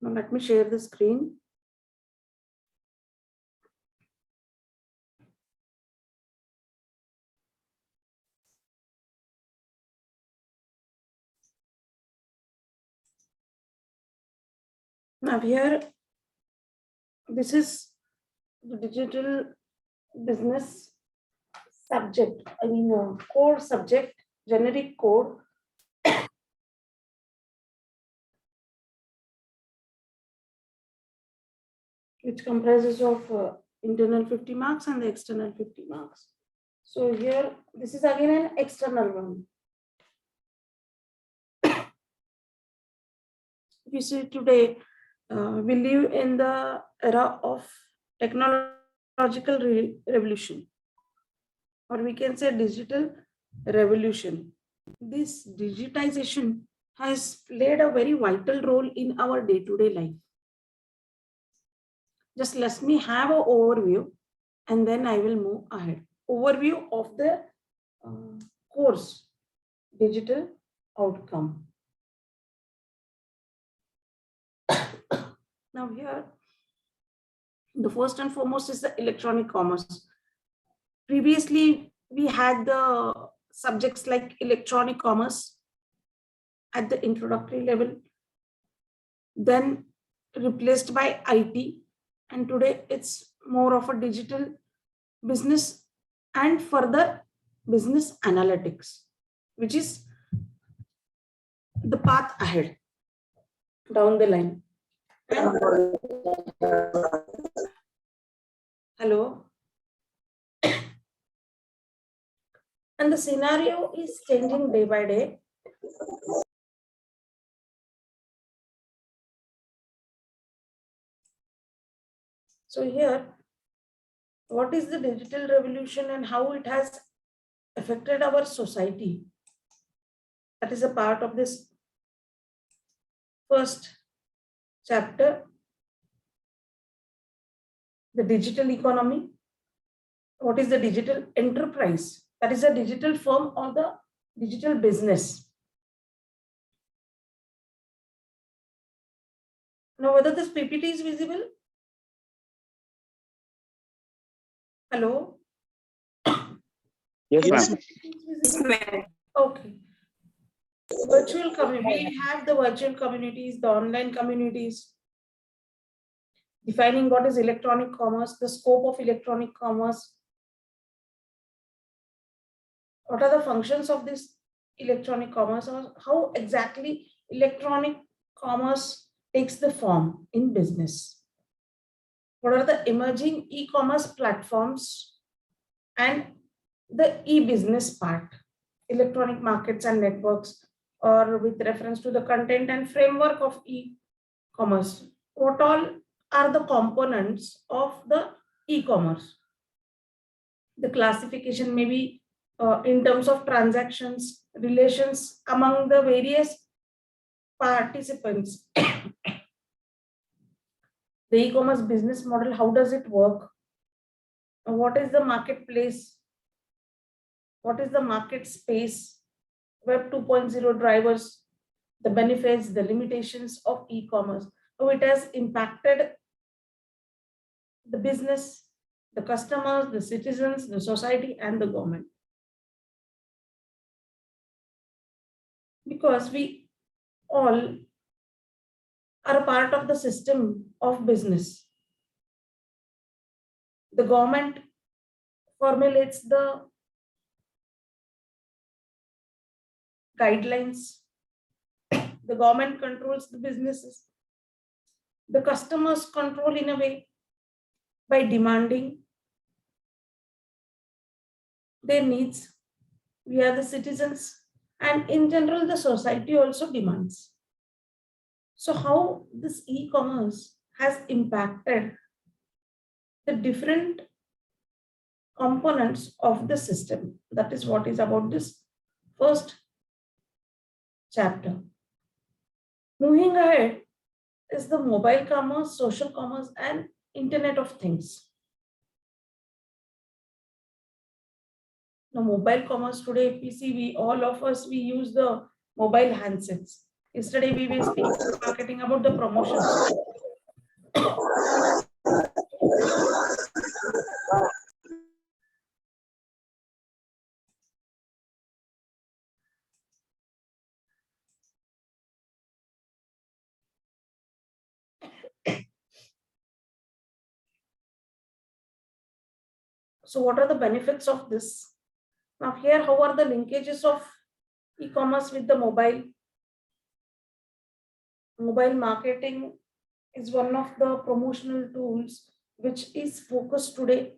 Now let me share the screen. Now here, this is the digital business subject, core subject, generic code. Which comprises of internal 50 marks and the external 50 marks. So here, this is again an external one. If you see today, we live in the era of technological revolution, or we can say digital revolution. This digitization has played a very vital role in our day-to-day life. Just let me have an overview and then I will move ahead. Overview of the course, digital outcome. Now here, the first and foremost is the electronic commerce. Previously, we had the subjects like electronic commerce at the introductory level, then replaced by IT, and today it's more of a digital business and further business analytics, which is the path ahead down the line. Hello. And the scenario is changing day by day. So here, what is the digital revolution and how it has affected our society? That is a part of this first chapter, the digital economy. What is the digital enterprise? That is a digital firm or the digital business. Now, whether this PPT is visible? Hello? Yes, ma'am. Okay. Virtual community. We have the virtual communities, the online communities. Defining what is electronic commerce, the scope of electronic commerce. What are the functions of this electronic commerce, or how exactly electronic commerce takes the form in business? What are the emerging e-commerce platforms and the e-business part, electronic markets and networks, or with reference to the content and framework of e-commerce? What all are the components of the e-commerce? The classification may be in terms of transactions, relations among the various participants. The e-commerce business model, how does it work? What is the marketplace? What is the market space? Web 2.0 drivers, the benefits, the limitations of e-commerce, how it has impacted the business, the customers, the citizens, the society, and the government. Because we all are a part of the system of business. The government formulates the guidelines. The government controls the businesses. The customers control in a way by demanding their needs. We are the citizens, and in general, the society also demands. So how this e-commerce has impacted the different components of the system. That is what is about this first chapter. Moving ahead is the mobile commerce, social commerce, and Internet of Things. Now, mobile commerce today, if we see, all of us, we use the mobile handsets. Yesterday, we were speaking marketing about the promotions. So, what are the benefits of this? Now, here, how are the linkages of e-commerce with the mobile? Mobile marketing is one of the promotional tools which is focused today.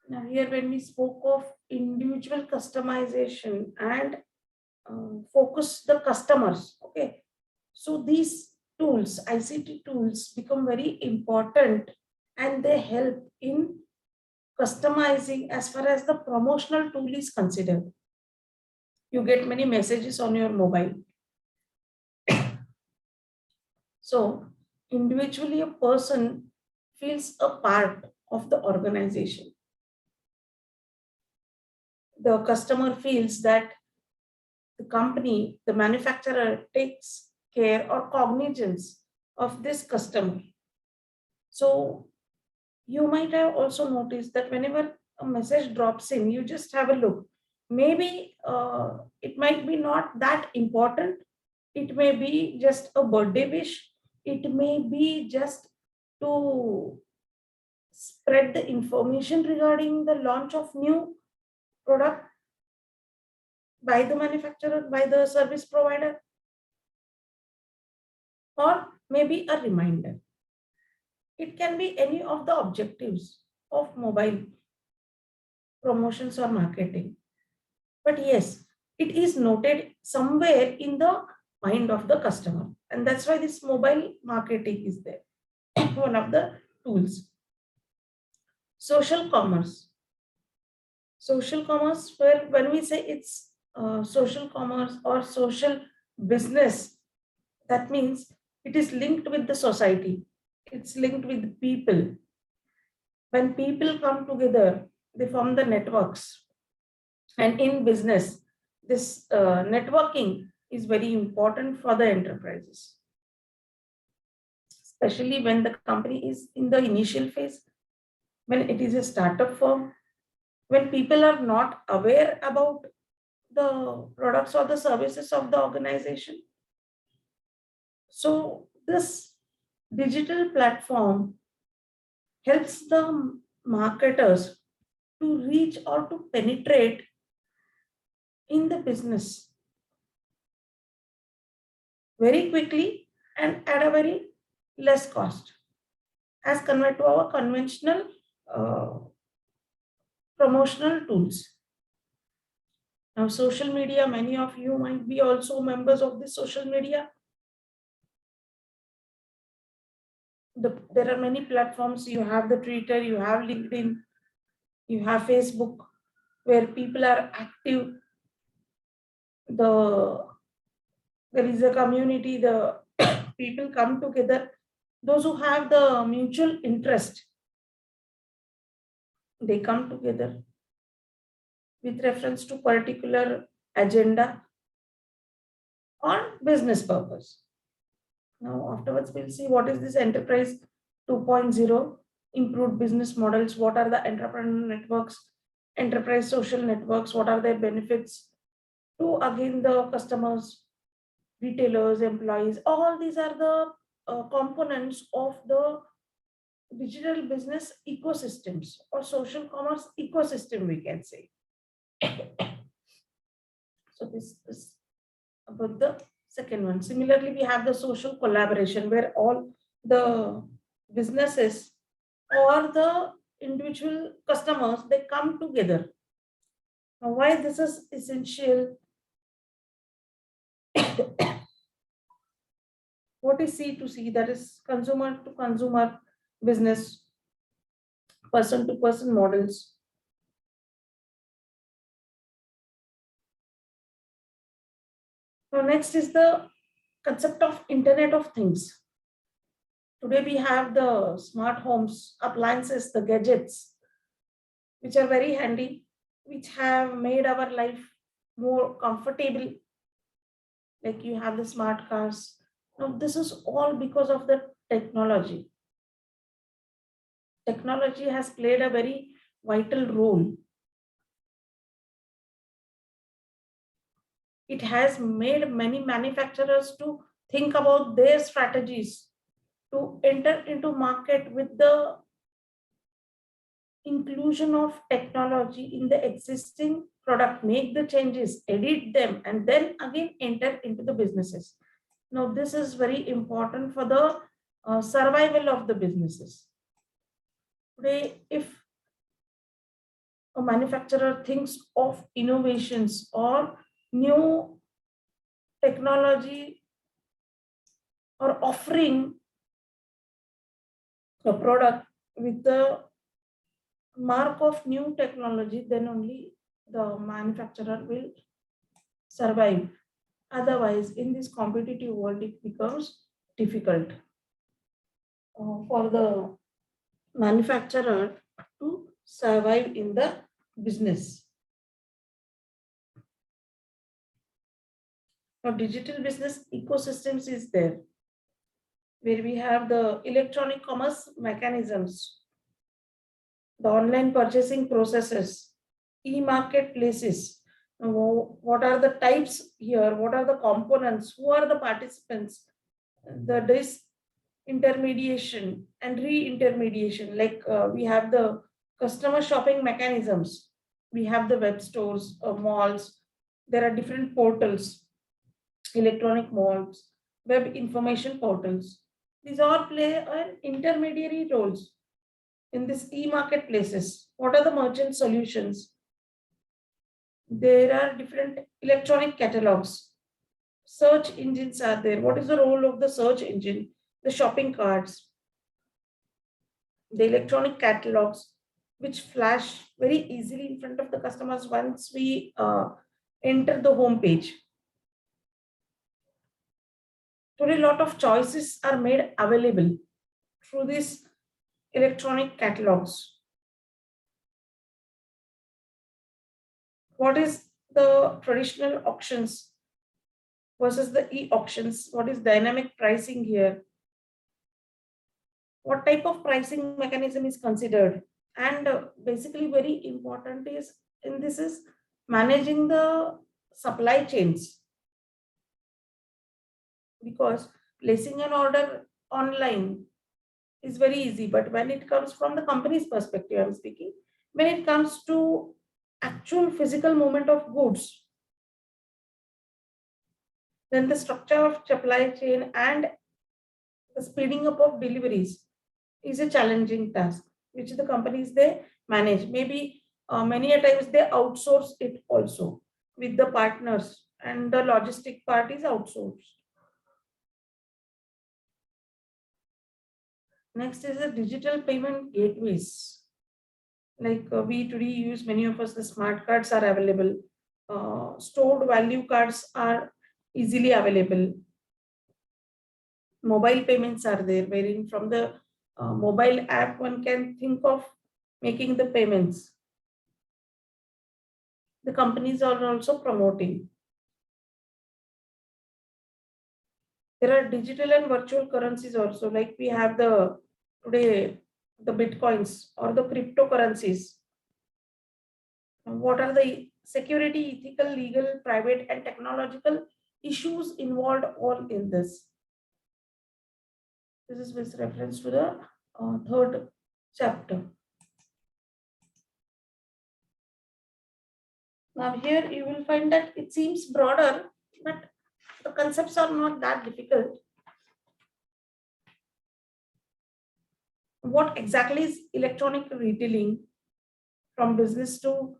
Now, here, when we spoke of individual customization and focus the customers, okay. So these tools, ICT tools, become very important and they help in customizing as far as the promotional tool is considered. You get many messages on your mobile. So individually, a person feels a part of the organization. The customer feels that the company, the manufacturer takes care or cognizance of this customer. So you might have also noticed that whenever a message drops in, you just have a look. Maybe it might be not that important. It may be just a birthday wish. It may be just to spread the information regarding the launch of new product by the manufacturer, by the service provider, or maybe a reminder. It can be any of the objectives of mobile promotions or marketing. But yes, it is noted somewhere in the mind of the customer. And that's why this mobile marketing is there, one of the tools. Social commerce. Social commerce, where when we say it's social commerce or social business, that means it is linked with the society. It's linked with people. When people come together, they form the networks. And in business, this networking is very important for the enterprises, especially when the company is in the initial phase, when it is a startup firm, when people are not aware about the products or the services of the organization. So this digital platform helps the marketers to reach or to penetrate in the business very quickly and at a very less cost as compared to our conventional uh, promotional tools. Now, social media, many of you might be also members of this social media. There are many platforms. You have the Twitter, you have LinkedIn, you have Facebook, where people are active. There is a community, the people come together. Those who have the mutual interest, they come together with reference to particular agenda or business purpose. Now, afterwards, we'll see what is this enterprise 2.0, improved business models, what are the entrepreneur networks, enterprise social networks, what are their benefits to again the customers, retailers, employees. All these are the components of the digital business ecosystems or social commerce ecosystem, we can say. So this is about the second one. Similarly, we have the social collaboration where all the businesses or the individual customers, they come together. Now, why this is essential? What is C2C? That is consumer to consumer business, person to person models. Now, next is the concept of Internet of Things. Today we have the smart homes, appliances, the gadgets, which are very handy, which have made our life more comfortable. Like you have the smart cars. Now, this is all because of the technology. Technology has played a very vital role. It has made many manufacturers to think about their strategies to enter into market with the inclusion of technology in the existing product, make the changes, edit them, and then again enter into the businesses. Now, this is very important for the survival of the businesses. Today, if a manufacturer thinks of innovations or new technology or offering a product with the mark of new technology, then only the manufacturer will survive. Otherwise, in this competitive world, it becomes difficult for the manufacturer to survive in the business. Now, digital business ecosystems is there, where we have the electronic commerce mechanisms, the online purchasing processes, e-marketplaces. What are the types here? What are the components? Who are the participants? The disintermediation and re-intermediation. Like we have the customer shopping mechanisms. We have the web stores, malls. There are different portals, electronic malls, web information portals. These all play an intermediary roles in this e-marketplaces. What are the merchant solutions? There are different electronic catalogs. Search engines are there. What is the role of the search engine? The shopping carts, the electronic catalogs, which flash very easily in front of the customers once we enter the home page. Today, a lot of choices are made available through these electronic catalogs. What is the traditional auctions versus the e-auctions? What is dynamic pricing here? What type of pricing mechanism is considered? And basically very important is in this is managing the supply chains, because placing an order online is very easy, but when it comes from the company's perspective, I'm speaking, when it comes to actual physical movement of goods, then the structure of supply chain and the speeding up of deliveries is a challenging task, which the companies they manage. Maybe many a times they outsource it also with the partners, and the logistic part is outsourced. Next is the digital payment gateways. Like we today use, many of us, the smart cards are available. Stored value cards are easily available. Mobile payments are there, wherein from the mobile app one can think of making the payments. The companies are also promoting. There are digital and virtual currencies also, like we have the today the bitcoins or the cryptocurrencies. What are the security, ethical, legal, private, and technological issues involved all in this? This is with reference to the third chapter. Now here you will find that it seems broader, but the concepts are not that difficult. What exactly is electronic retailing from business to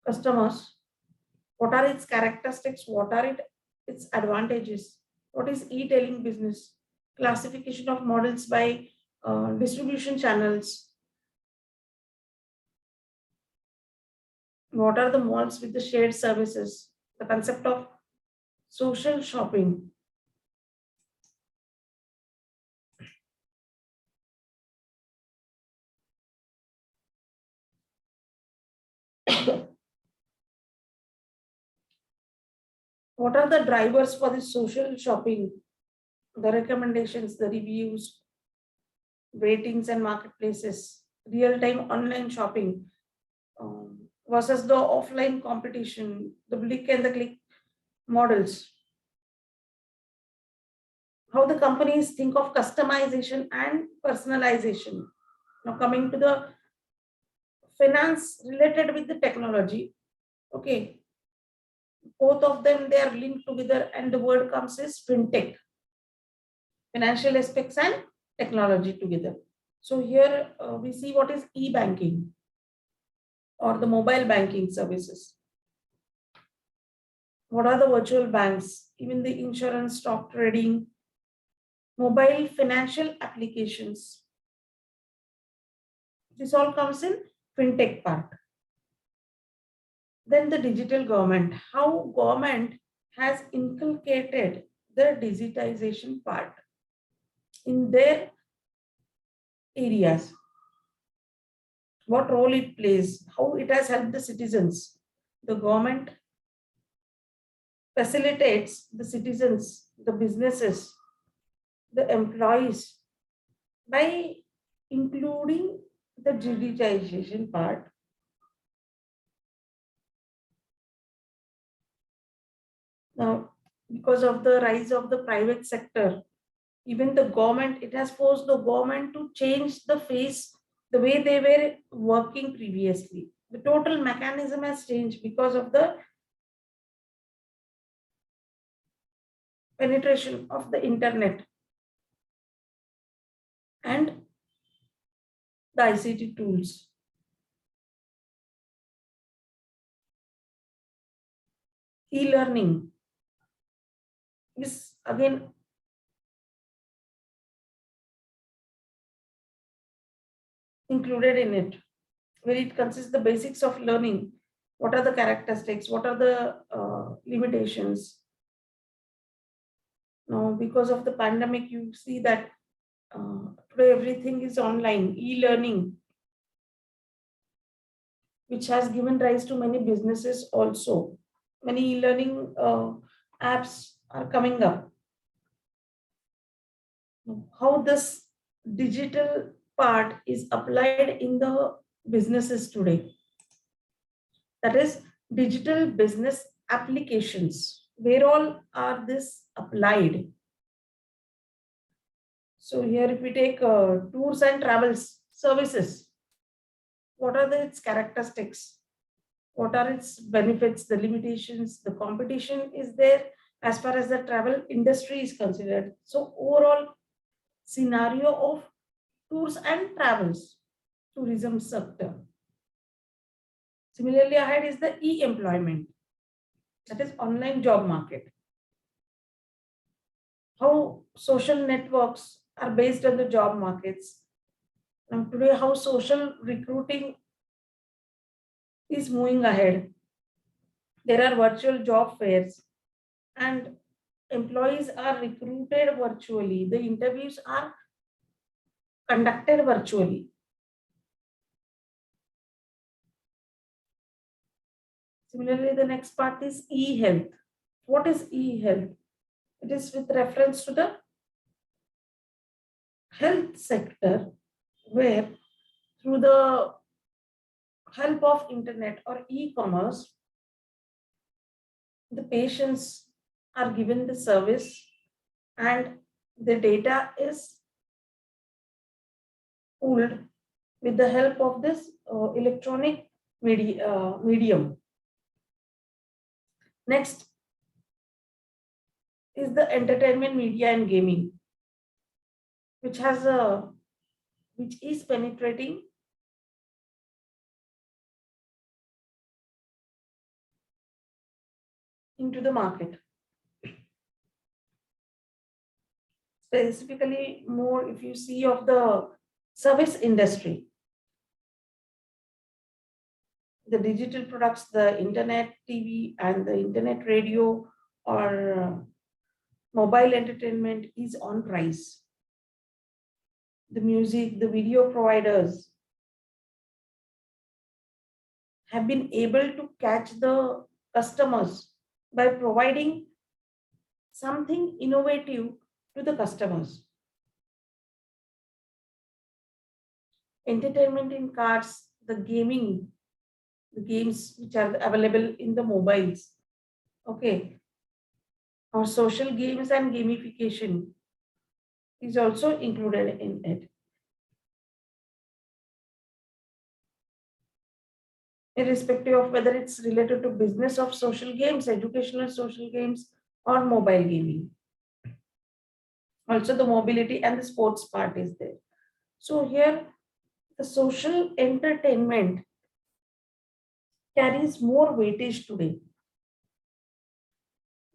customers? What are its characteristics? What are its advantages? What is e-tailing business? Classification of models by distribution channels. What are the malls with the shared services? The concept of social shopping. What are the drivers for this social shopping? The recommendations, the reviews, ratings and marketplaces, real-time online shopping versus the offline competition, the blick and the click models. How the companies think of customization and personalization. Now coming to the finance related with the technology. Okay, both of them, they are linked together and the word comes is fintech. Financial aspects and technology together. So here we see what is e-banking or the mobile banking services. What are the virtual banks, even the insurance, stock trading, mobile financial applications. This all comes in fintech part. Then the digital government, how government has inculcated the digitization part in their areas, what role it plays, how it has helped the citizens. The government facilitates the citizens, the businesses, the employees by including the digitization part. Now, because of the rise of the private sector, even the government, it has forced the government to change the face, the way they were working previously. The total mechanism has changed because of the penetration of the internet and the ICT tools. E-learning is again included in it, where it consists the basics of learning. What are the characteristics? What are the limitations? Now, because of the pandemic, you see that today everything is online, e-learning, which has given rise to many businesses also. Many e-learning apps are coming up. How this digital part is applied in the businesses today. That is digital business applications. Where all are this applied? So here if we take tours and travels services, what are its characteristics? What are its benefits, the limitations, the competition is there as far as the travel industry is considered. So overall scenario of tours and travels, tourism sector. Similarly ahead is the e-employment, that is online job market. How social networks are based on the job markets. And today how social recruiting is moving ahead. There are virtual job fairs and employees are recruited virtually. The interviews are conducted virtually. Similarly, the next part is e-health. What is e-health? It is with reference to the health sector, where through the help of internet or e-commerce, the patients are given the service and the data is pooled with the help of this electronic medium. Next is the entertainment media and gaming, which is penetrating into the market. Specifically more if you see of the service industry, the digital products, the internet TV and the internet radio or mobile entertainment is on rise. The music, the video providers have been able to catch the customers by providing something innovative to the customers. Entertainment in cars, the gaming, the games which are available in the mobiles, okay, or social games and gamification is also included in it. Irrespective of whether it's related to business of social games, educational social games, or mobile gaming. Also, the mobility and the sports part is there. So here, the social entertainment carries more weightage today,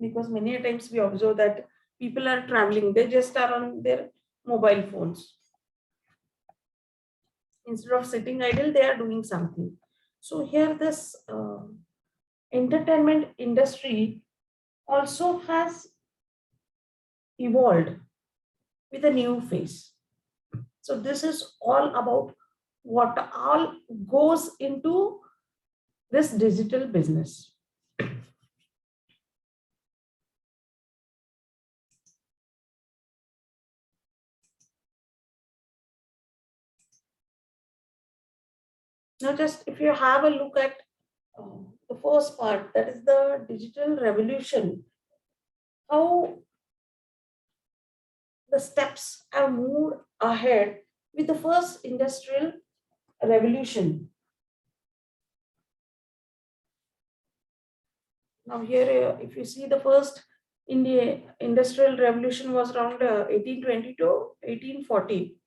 because many a times we observe that people are traveling, they just are on their mobile phones. Instead of sitting idle, they are doing something. So here, this entertainment industry also has evolved with a new face. So this is all about what all goes into this digital business. Now, just if you have a look at the first part, that is the digital revolution, how the steps have moved ahead with the first industrial revolution. Now here, if you see the first India industrial revolution was around 1820 to 1840,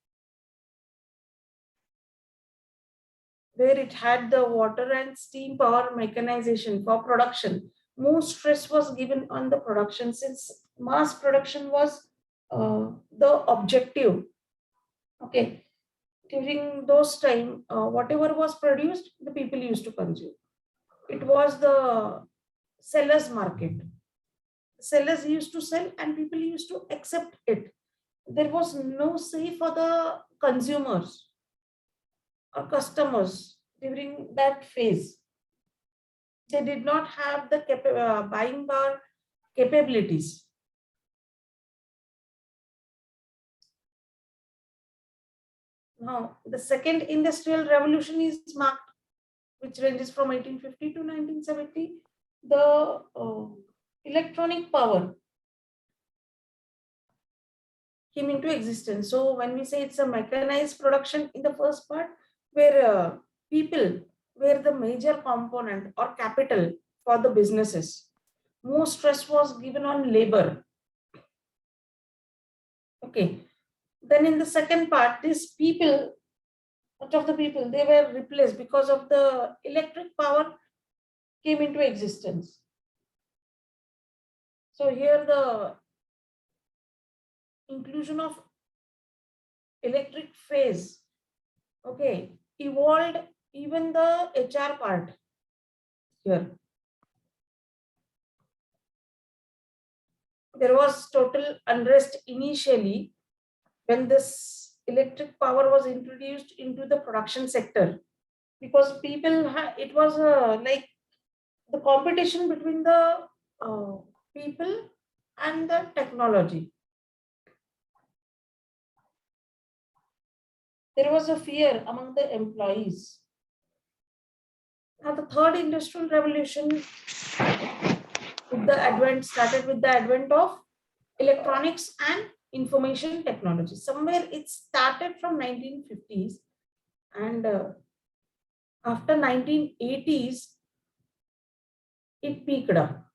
where it had the water and steam power mechanization for production. More stress was given on the production, since mass production was the objective. Okay, during those time, whatever was produced, the people used to consume. It was the seller's market. Sellers used to sell and people used to accept it. There was no say for the consumers or customers during that phase. They did not have the buying power capabilities. Now, the second industrial revolution is marked, which ranges from 1850 to 1970. The electronic power came into existence. So when we say it's a mechanized production in the first part, where people were the major component or capital for the businesses, more stress was given on labor. Okay. Then in the second part, these people, much of the people, they were replaced because of the electric power came into existence. So here the inclusion of electric phase, okay, evolved even the HR part here. There was total unrest initially when this electric power was introduced into the production sector, because people it was like the competition between the people and the technology. There was a fear among the employees. Now the third industrial revolution started with the advent of electronics and information technology. Somewhere it started from 1950s, and after 1980s it peaked up.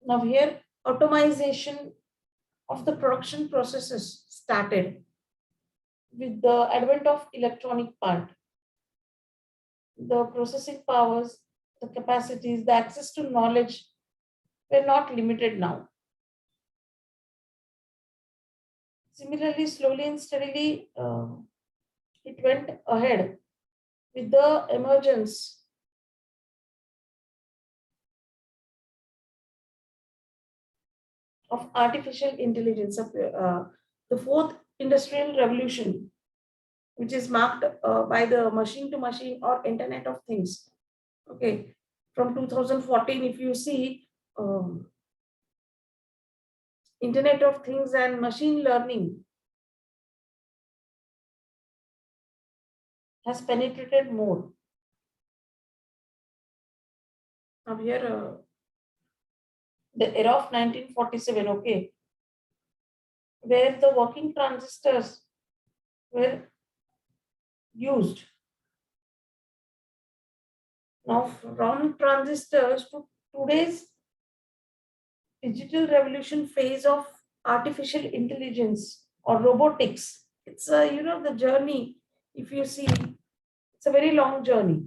Now here automation of the production processes started with the advent of electronic part. The processing powers, the capacities, the access to knowledge were not limited now. Similarly, slowly and steadily, it went ahead with the emergence of artificial intelligence, the fourth industrial revolution, which is marked by the machine to machine or Internet of Things. Okay, from 2014, if you see, Internet of Things and machine learning has penetrated more. Now here, the era of 1947, okay, where the working transistors were used. Now from transistors to today's digital revolution phase of artificial intelligence or robotics. It's a, the journey, if you see, it's a very long journey.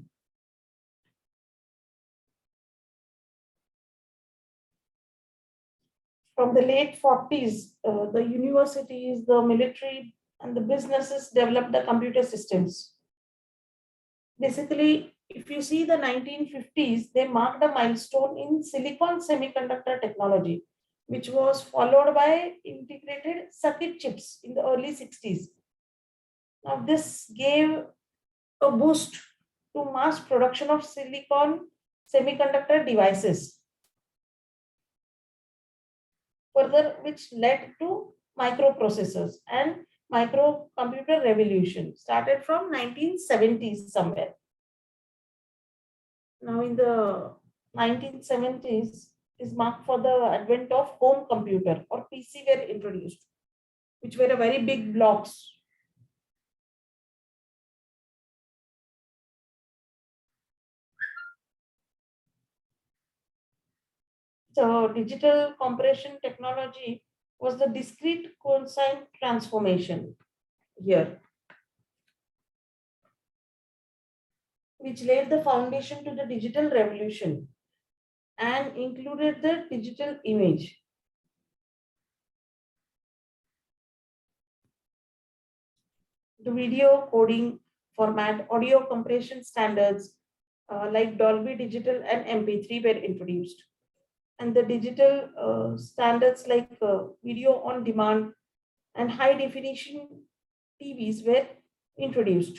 From the late 40s, the universities, the military, and the businesses developed the computer systems. Basically, if you see the 1950s, they marked a milestone in silicon semiconductor technology, which was followed by integrated circuit chips in the early 60s. Now, this gave a boost to mass production of silicon semiconductor devices, further which led to microprocessors and microcomputer revolution started from 1970s somewhere. Now in the 1970s is marked for the advent of home computer or PC were introduced, which were a very big blocks. So digital compression technology was the discrete cosine transformation here, which laid the foundation to the digital revolution and included the digital image. The video coding format, audio compression standards like Dolby Digital and MP3 were introduced. And the digital standards like video on demand and high definition TVs were introduced.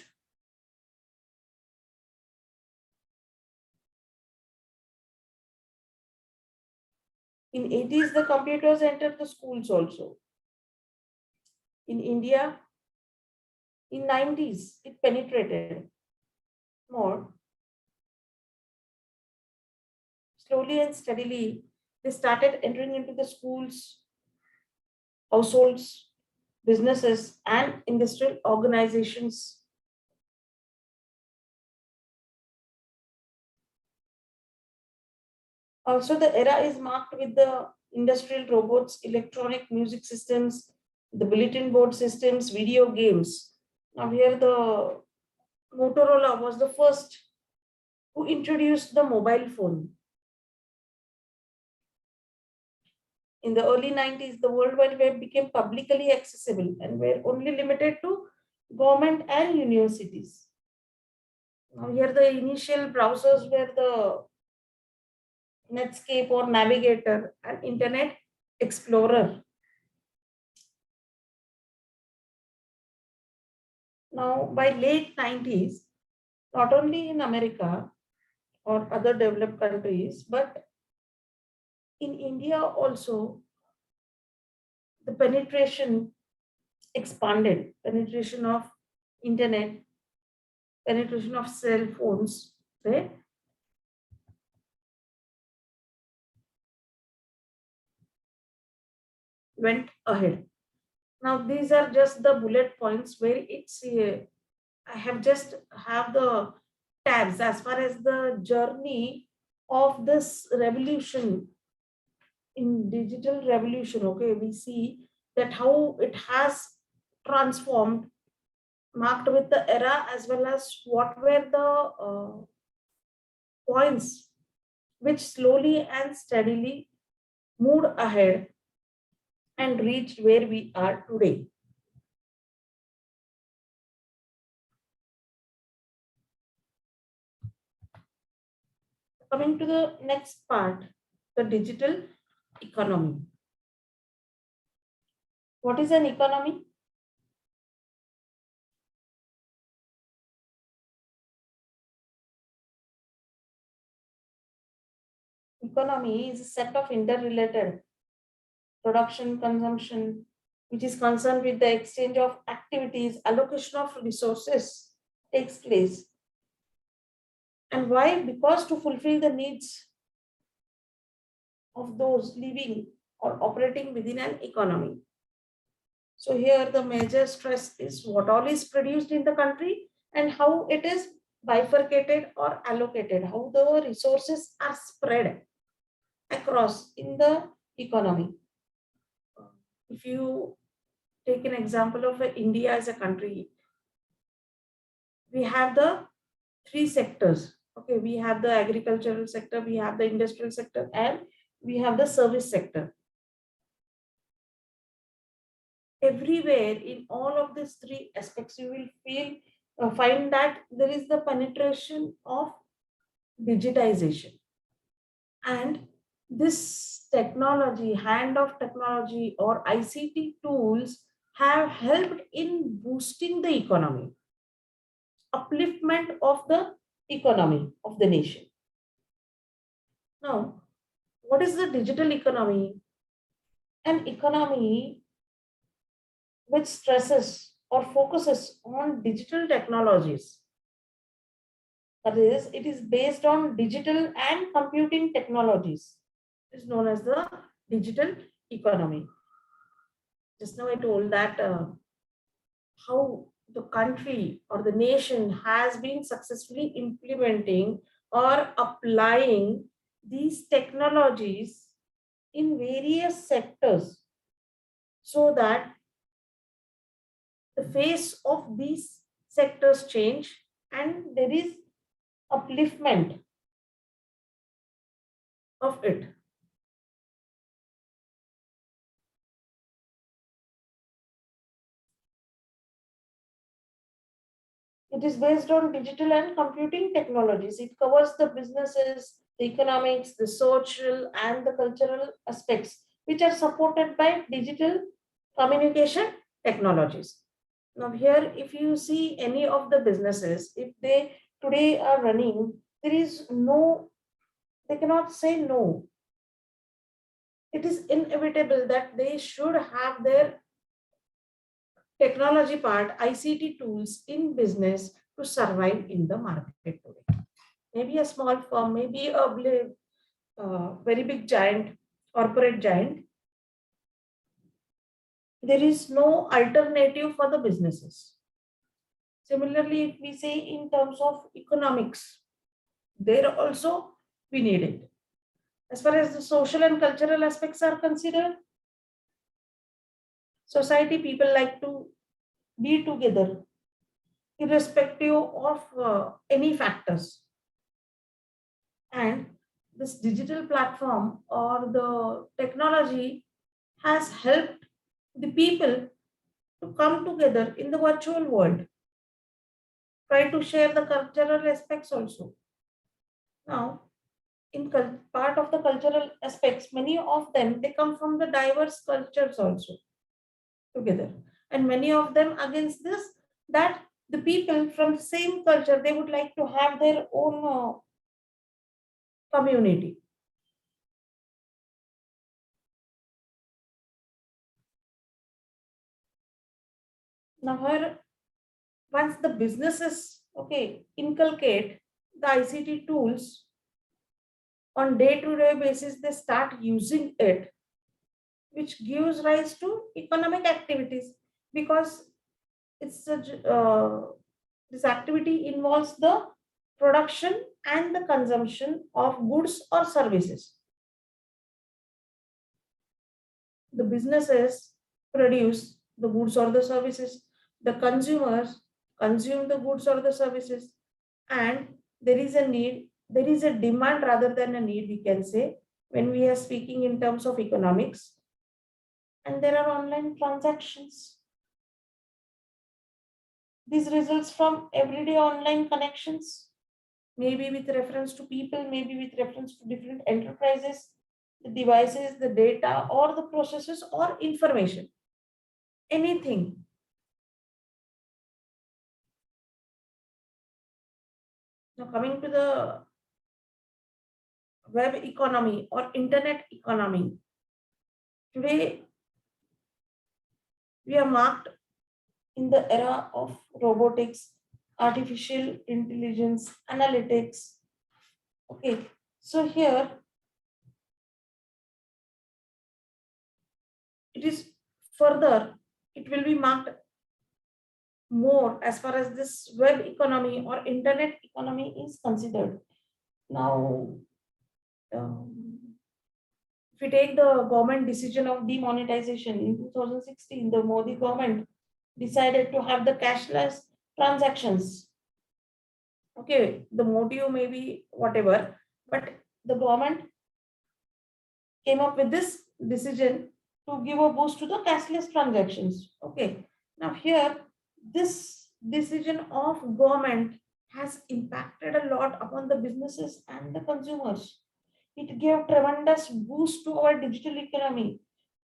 In 80s, the computers entered the schools also. In India, in 90s, it penetrated more. Slowly and steadily, they started entering into the schools, households, businesses, and industrial organizations. Also, the era is marked with the industrial robots, electronic music systems, the bulletin board systems, video games. Now, here the Motorola was the first who introduced the mobile phone. In the early 90s, the World Wide Web became publicly accessible and were only limited to government and universities. Now, here the initial browsers were the Netscape or Navigator and Internet Explorer. Now, by late 90s, not only in America or other developed countries, but in India also, the penetration expanded, penetration of internet, penetration of cell phones, right? Went ahead. Now, these are just the bullet points where it's, I have just have the tabs as far as the journey of this revolution in digital revolution. Okay, we see that how it has transformed, marked with the era, as well as what were the points which slowly and steadily moved ahead and reached where we are today. Coming to the next part, the digital economy. What is an economy? Economy is a set of interrelated production, consumption, which is concerned with the exchange of activities, allocation of resources takes place. And why? Because to fulfill the needs of those living or operating within an economy. So here the major stress is what all is produced in the country and how it is bifurcated or allocated, how the resources are spread across in the economy. If you take an example of India as a country, we have the three sectors. Okay, we have the agricultural sector, we have the industrial sector, and we have the service sector. Everywhere in all of these three aspects, you will find that there is the penetration of digitization, and this technology, hand of technology or ICT tools have helped in boosting the economy, upliftment of the economy of the nation. Now, what is the digital economy? An economy which stresses or focuses on digital technologies. That is, it is based on digital and computing technologies. It is known as the digital economy. Just now I told that how the country or the nation has been successfully implementing or applying these technologies in various sectors so that the face of these sectors change and there is upliftment of it. It is based on digital and computing technologies. It covers the businesses, the economics, the social, and the cultural aspects, which are supported by digital communication technologies. Now, here, if you see any of the businesses, if they today are running, there is no, they cannot say no. It is inevitable that they should have their technology part, ICT tools in business to survive in the market today. Maybe a small firm, maybe a very big giant, corporate giant. There is no alternative for the businesses. Similarly, if we say in terms of economics, there also we need it. As far as the social and cultural aspects are considered, society people like to be together irrespective of any factors. And this digital platform or the technology has helped the people to come together in the virtual world, try to share the cultural aspects also. Now, in part of the cultural aspects, many of them they come from the diverse cultures also together, and many of them against this that the people from the same culture they would like to have their own community. Now, here, once the businesses okay inculcate the ICT tools on day-to-day basis, they start using it, which gives rise to economic activities because it's this activity involves the production and the consumption of goods or services. The businesses produce the goods or the services, the consumers consume the goods or the services, and there is a need, there is a demand rather than a need, we can say, when we are speaking in terms of economics, and there are online transactions. This results from everyday online connections, maybe with reference to people, maybe with reference to different enterprises, the devices, the data, or the processes or information, anything. Now, coming to the web economy or internet economy. Today, we are marked in the era of robotics, artificial intelligence, analytics. Okay, so here it is further, it will be marked more as far as this web economy or internet economy is considered. Now, if we take the government decision of demonetization in 2016, the Modi government decided to have the cashless transactions. Okay, the motive may be whatever, but the government came up with this decision to give a boost to the cashless transactions. Okay, now here this decision of government has impacted a lot upon the businesses and the consumers. It gave tremendous boost to our digital economy.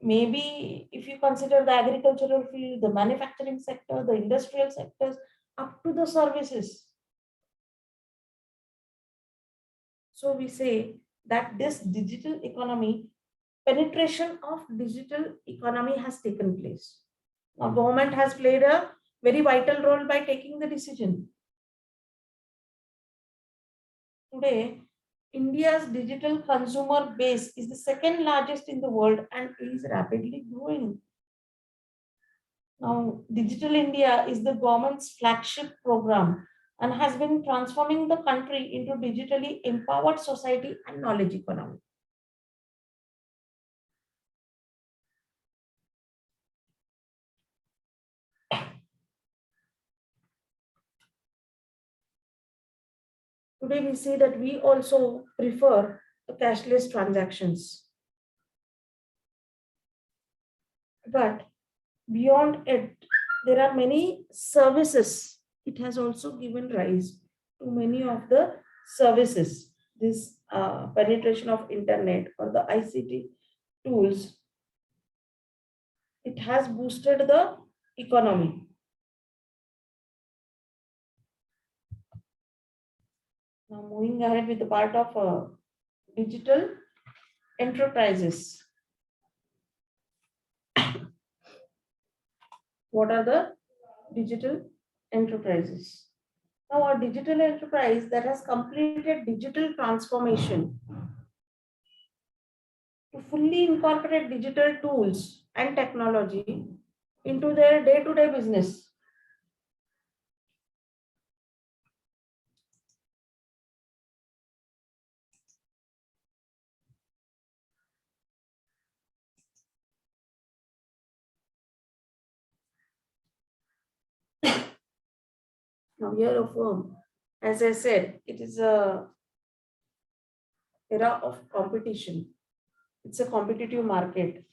Maybe if you consider the agricultural field, the manufacturing sector, the industrial sectors, up to the services. So we say that this digital economy, penetration of digital economy has taken place. Now, government has played a very vital role by taking the decision. Today, India's digital consumer base is the second largest in the world and is rapidly growing. Now, Digital India is the government's flagship program and has been transforming the country into digitally empowered society and knowledge economy. Today, we see that we also prefer the cashless transactions. But beyond it, there are many services. It has also given rise to many of the services. This penetration of internet or the ICT tools, it has boosted the economy. Now, moving ahead with the part of digital enterprises. What are the digital enterprises? Now, a digital enterprise that has completed digital transformation to fully incorporate digital tools and technology into their day-to-day business. Now, here a firm, as I said, it is a era of competition. It's a competitive market.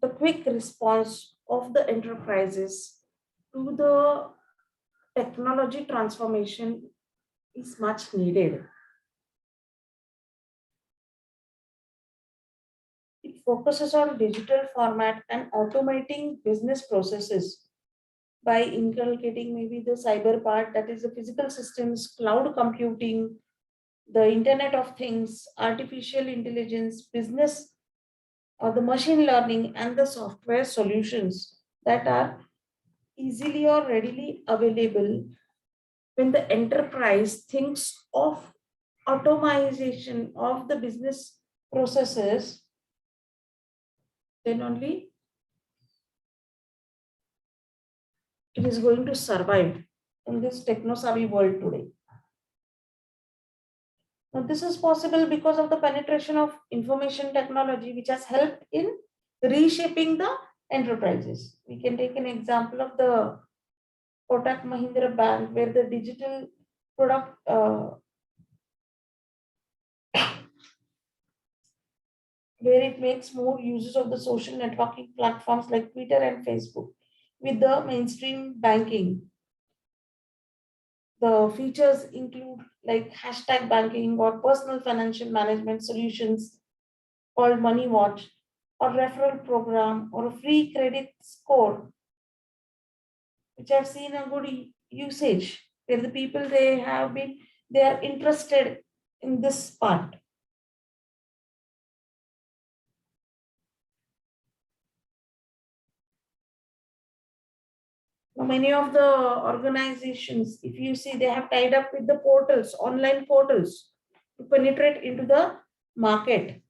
The quick response of the enterprises to the technology transformation is much needed. It focuses on digital format and automating business processes by inculcating maybe the cyber part, that is the physical systems, cloud computing, the Internet of Things, artificial intelligence, business, or the machine learning, and the software solutions that are easily or readily available. When the enterprise thinks of automation of the business processes, then only it is going to survive in this techno-savvy world today. Now, this is possible because of the penetration of information technology, which has helped in reshaping the enterprises. We can take an example of the Kotak Mahindra Bank, where the digital product where it makes more uses of the social networking platforms like Twitter and Facebook with the mainstream banking. The features include like hashtag banking or personal financial management solutions called Money Watch, or referral program, or a free credit score, which have seen a good usage, where the people, they have been They are interested in this part. Now, many of the organizations, if you see, they have tied up with the portals, online portals, to penetrate into the market.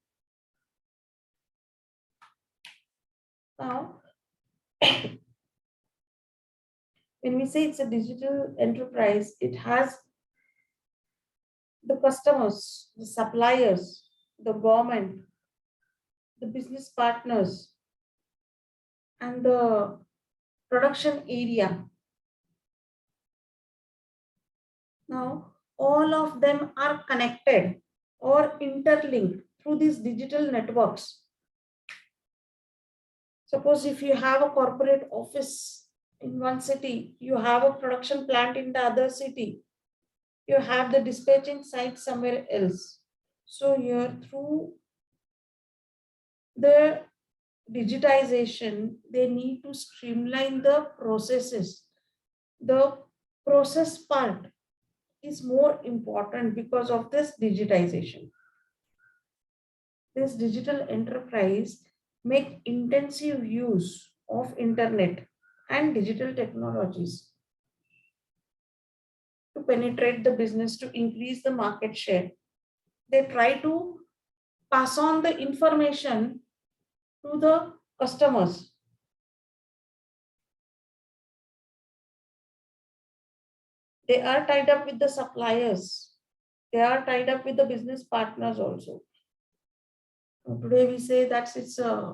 Now, when we say it's a digital enterprise, it has the customers, the suppliers, the government, the business partners, and the production area. Now, all of them are connected or interlinked through these digital networks. Suppose if you have a corporate office in one city, you have a production plant in the other city, you have the dispatching site somewhere else. So here through the digitization, they need to streamline the processes. The process part is more important because of this digitization. This digital enterprise make intensive use of internet and digital technologies to penetrate the business, to increase the market share. They try to pass on the information to the customers. They are tied up with the suppliers. They are tied up with the business partners also. Today we say that it's a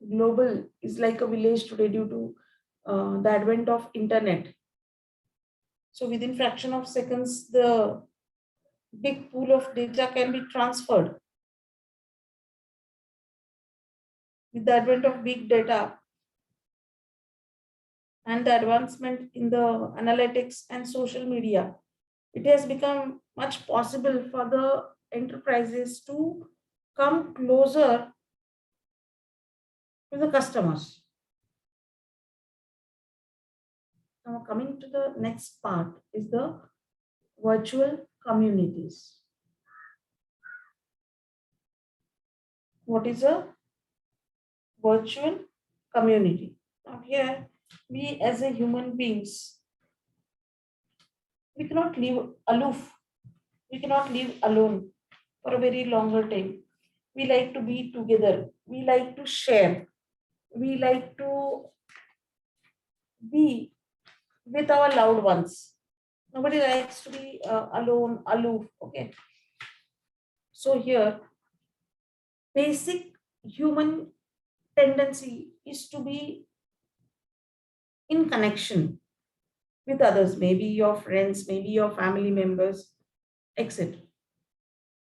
global, is like a village today due to the advent of internet. So within fraction of seconds, the big pool of data can be transferred. With the advent of big data and the advancement in the analytics and social media, it has become much possible for the enterprises to come closer to the customers. Now coming to the next part is the virtual communities. What is a virtual community? Now here, we as a human beings, we cannot live aloof. We cannot live alone for a very longer time. We like to be together. We like to share. We like to be with our loved ones. Nobody likes to be alone, aloof. Okay. So here, basic human tendency is to be in connection with others, maybe your friends, maybe your family members, etc.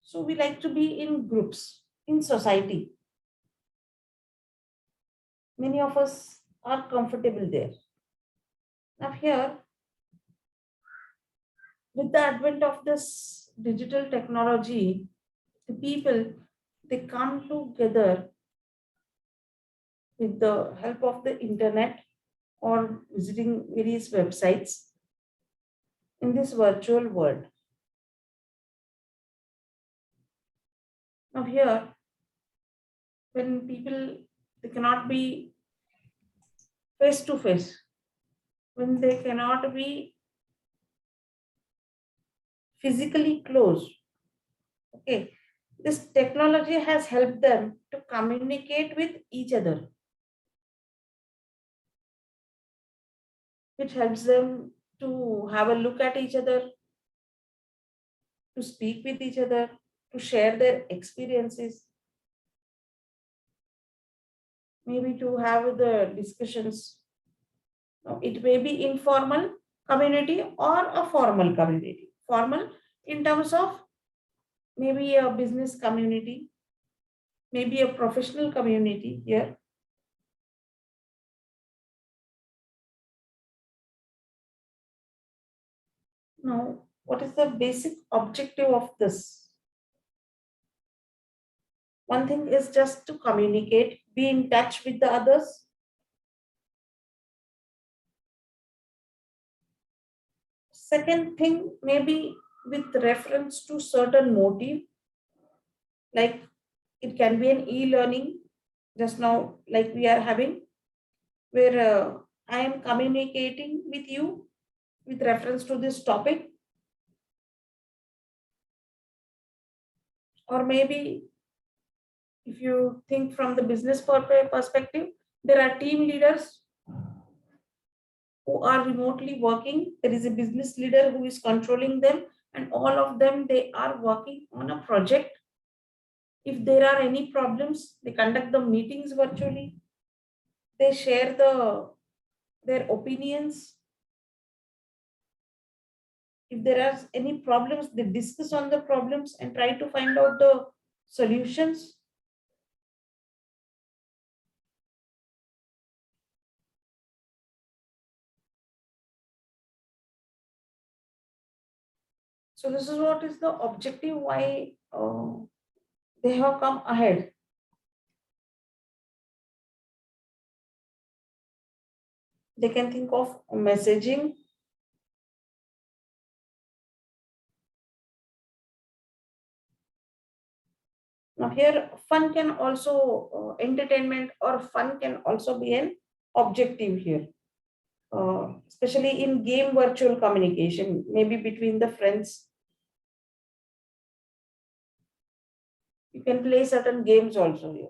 So we like to be in groups, in society. Many of us are comfortable there. Now here, with the advent of this digital technology, the people, they come together with the help of the internet or visiting various websites in this virtual world. Now here, when people, they cannot be face to face, when they cannot be physically close, okay, this technology has helped them to communicate with each other. It helps them to have a look at each other, to speak with each other, to share their experiences, maybe to have the discussions. Now, it may be informal community or a formal community. Formal in terms of maybe a business community, maybe a professional community here. Now, what is the basic objective of this? One thing is just to communicate, be in touch with the others. Second thing, maybe with reference to certain motive, like it can be an e-learning, just now, like we are having, where I am communicating with you with reference to this topic. Or maybe if you think from the business perspective, there are team leaders who are remotely working. There is a business leader who is controlling them, and all of them, they are working on a project. If there are any problems, they conduct the meetings virtually. They share their opinions. If there are any problems, they discuss on the problems and try to find out the solutions. So this is what is the objective why they have come ahead. They can think of messaging. Now here, fun can also entertainment or fun can also be an objective here, especially in game virtual communication, maybe between the friends. You can play certain games also here.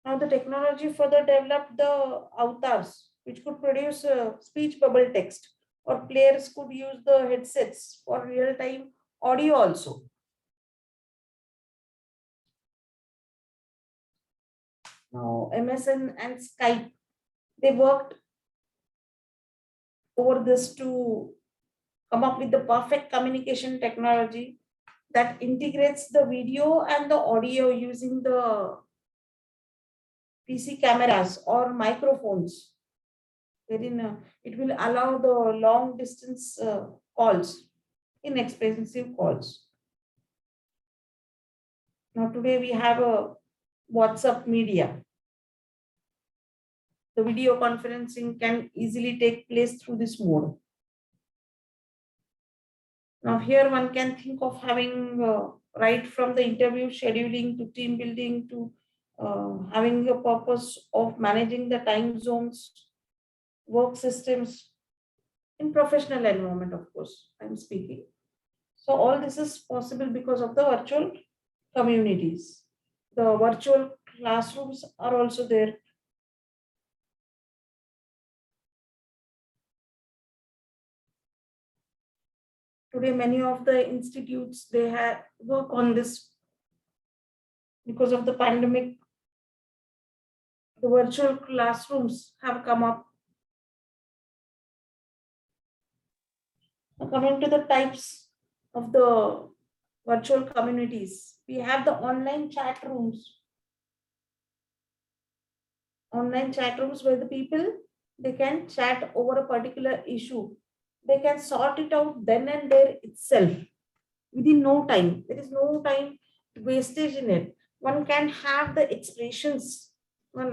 Now the technology further developed the avatars, which could produce speech bubble text, or players could use the headsets for real-time audio also. Now MSN and Skype, they worked over this to come up with the perfect communication technology that integrates the video and the audio using the PC cameras or microphones, wherein it will allow the long distance calls, inexpensive calls. Now today we have a WhatsApp media. The video conferencing can easily take place through this mode. Now here one can think of having right from the interview scheduling to team building to having a purpose of managing the time zones, work systems in professional environment, of course, I'm speaking. So all this is possible because of the virtual communities. The virtual classrooms are also there. Today, many of the institutes, they have work on this because of the pandemic. The virtual classrooms have come up. Now, coming to the types of the virtual communities, we have the online chat rooms. Online chat rooms where the people, they can chat over a particular issue. They can sort it out then and there itself within no time. There is no time wastage in it. One can have the expressions. One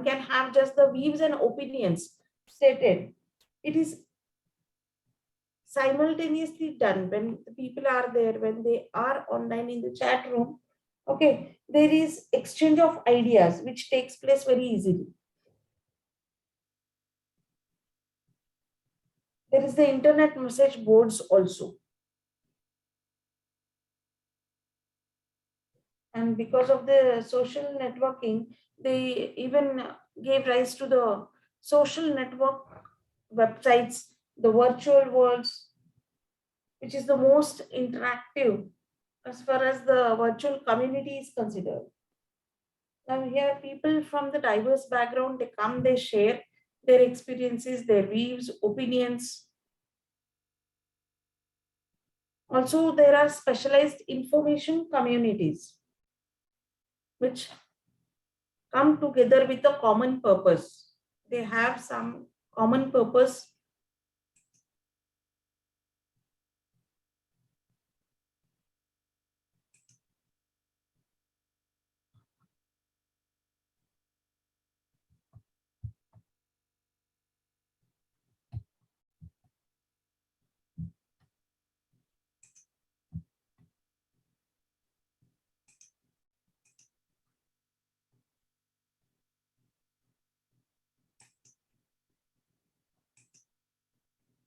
can have just the views and opinions stated. It is simultaneously done when the people are there, when they are online in the chat room. Okay, there is exchange of ideas which takes place very easily. There is the internet message boards also. And because of the social networking, they even gave rise to the social network websites, the virtual worlds, which is the most interactive as far as the virtual community is considered. Now here people from the diverse background, they come, they share their experiences, their views, opinions. Also, there are specialized information communities which come together with a common purpose. They have some common purpose.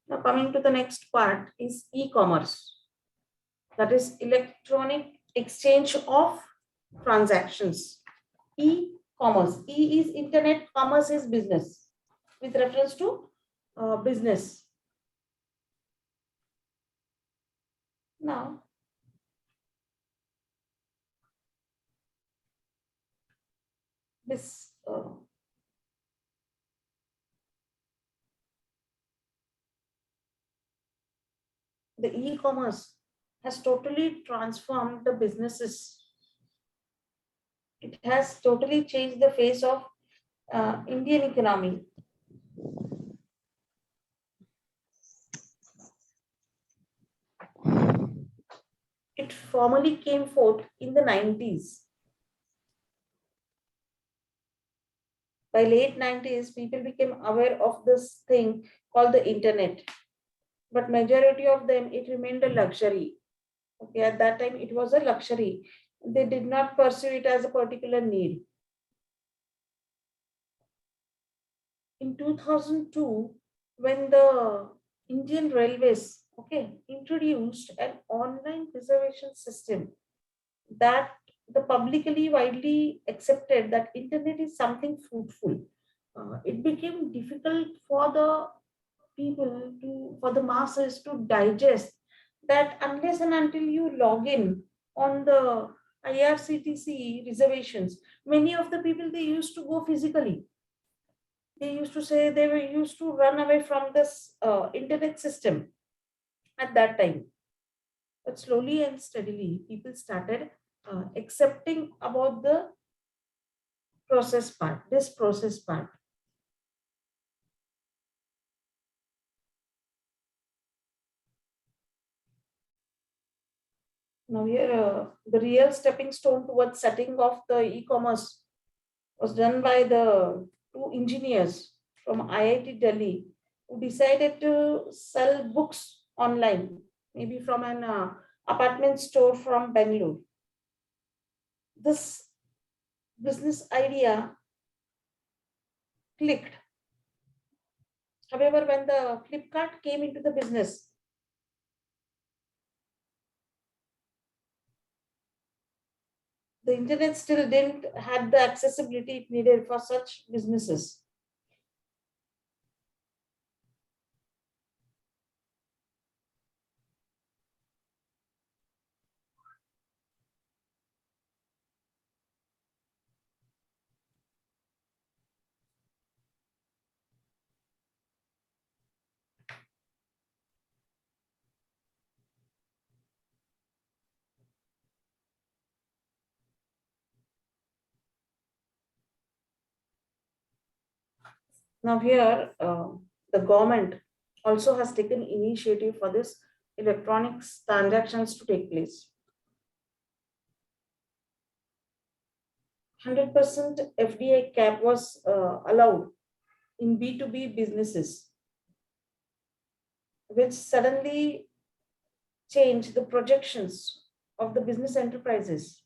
Now coming to the next part is e-commerce. That is electronic exchange of transactions. E-commerce. E is internet, commerce is business, with reference to business. Now, this the e-commerce has totally transformed the businesses. It has totally changed the face of Indian economy. It formally came forth in the 90s. By late 90s, people became aware of this thing called the internet. But majority of them, it remained a luxury. Okay, at that time, it was a luxury. They did not pursue it as a particular need. In 2002, when the Indian Railways, okay, introduced an online reservation system, that the publicly widely accepted that internet is something fruitful. It became difficult for the people to, for the masses to digest that unless and until you log in on the IRCTC reservations, many of the people, they used to go physically. They used to say they were used to run away from this internet system at that time. But slowly and steadily, people started accepting about the process part, this process part. Now here, the real stepping stone towards setting off the e-commerce was done by the two engineers from IIT Delhi who decided to sell books online, maybe from an apartment store from Bangalore. This business idea clicked. However, when the Flipkart came into the business, the internet still didn't have the accessibility it needed for such businesses. Now here, the government also has taken initiative for this electronic transactions to take place. 100% FDI cap was allowed in B2B businesses, which suddenly changed the projections of the business enterprises.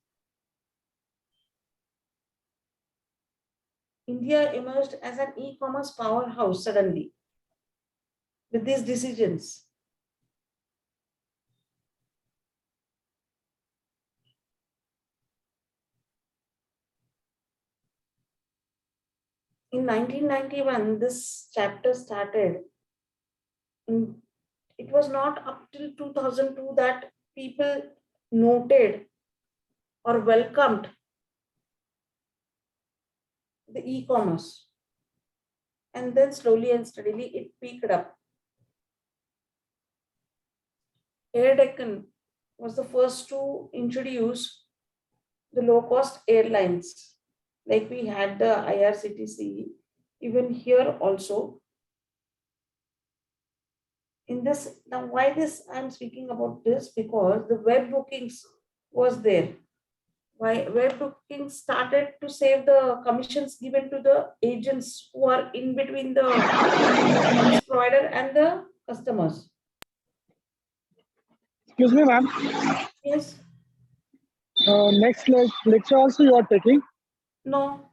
India emerged as an e-commerce powerhouse suddenly with these decisions. In 1991, this chapter started. It was not up till 2002 that people noted or welcomed the e-commerce. And then slowly and steadily it peaked up. Air Deccan was the first to introduce the low-cost airlines. Like we had the IRCTC, even here also. In this, now why this I'm speaking about this, because the web bookings was there. Why web bookings started to save the commissions given to the agents who are in between the provider and the customers. Excuse me, ma'am. Yes. Next lecture also you are taking. No.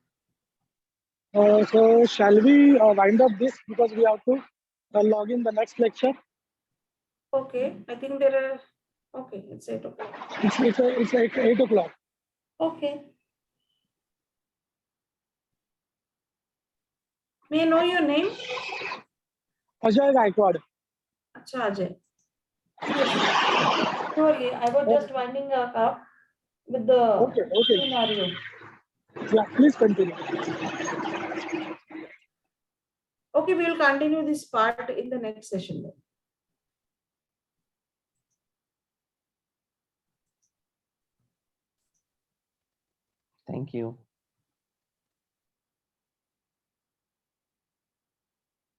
So shall we wind up this because we have to? log in the next lecture. Okay, I think there are, okay, it's 8 o'clock. It's like 8 o'clock. Okay. May I know your name? Ajay Gaikwad. Acha Ajay. Yes. Sorry, I was just winding up with the Okay. scenario. Yeah, please continue. Okay, we will continue this part in the next session then. Thank you.